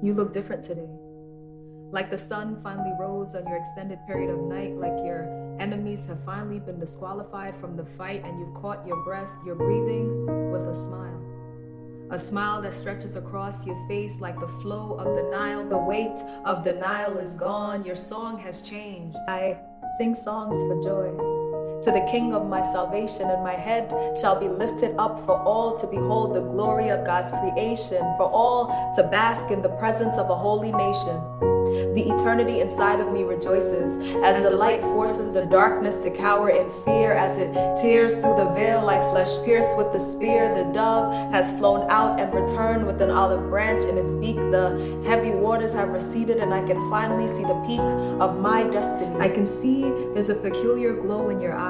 You look different today. Like the sun finally rose on your extended period of night, like your enemies have finally been disqualified from the fight and you've caught your breath, you're breathing with a smile. A smile that stretches across your face like the flow of the Nile. The weight of denial is gone, your song has changed. I sing songs for joy. To the King of my salvation, and my head shall be lifted up for all to behold the glory of God's creation, for all to bask in the presence of a holy nation. The eternity inside of me rejoices as the light forces the darkness to cower in fear, as it tears through the veil like flesh pierced with the spear. The dove has flown out and returned with an olive branch in its beak. The heavy waters have receded and I can finally see the peak of my destiny. I can see there's a peculiar glow in your eyes,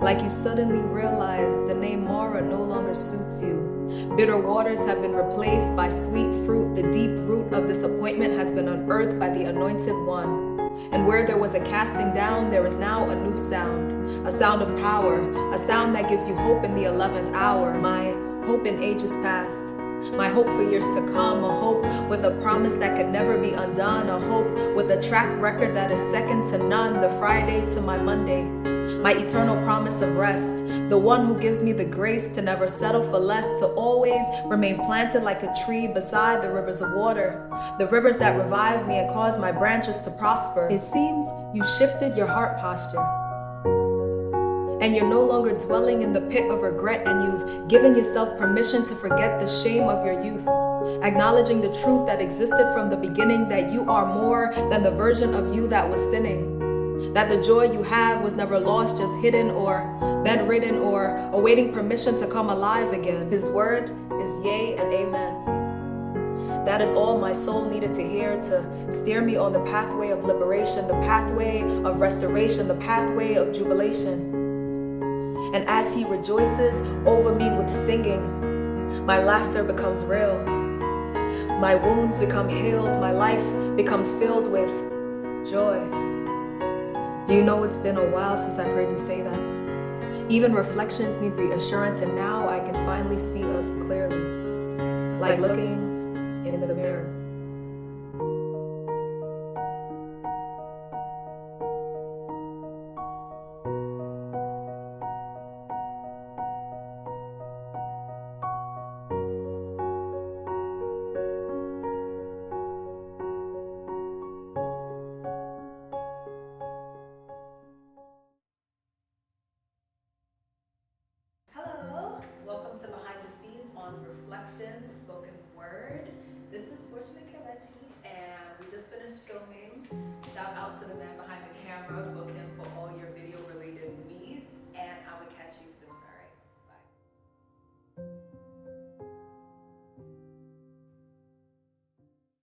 like you suddenly realized the name Mara no longer suits you. Bitter waters have been replaced by sweet fruit. The deep root of disappointment has been unearthed by the anointed one. And where there was a casting down, there is now a new sound, a sound of power, a sound that gives you hope in the 11th hour. My hope in ages past, my hope for years to come, a hope with a promise that can never be undone, a hope with a track record that is second to none, the Friday to my Monday, my eternal promise of rest, the one who gives me the grace to never settle for less, to always remain planted like a tree beside the rivers of water, the rivers that revive me and cause my branches to prosper. It seems you shifted your heart posture, and you're no longer dwelling in the pit of regret, and you've given yourself permission to forget the shame of your youth, acknowledging the truth that existed from the beginning, that you are more than the version of you that was sinning, that the joy you have was never lost, just hidden or bedridden or awaiting permission to come alive again. His word is yea and amen. That is all my soul needed to hear to steer me on the pathway of liberation, the pathway of restoration, the pathway of jubilation. And as he rejoices over me with singing, my laughter becomes real. My wounds become healed. My life becomes filled with joy. Do you know it's been a while since I've heard you say that? Even reflections need reassurance, and now I can finally see us clearly, like looking in the mirror. Hello, welcome to Behind the Scenes on Reflections Spoken Word. This is Kelechi, and we just finished filming. Shout out to the man behind the camera. Book him for all your video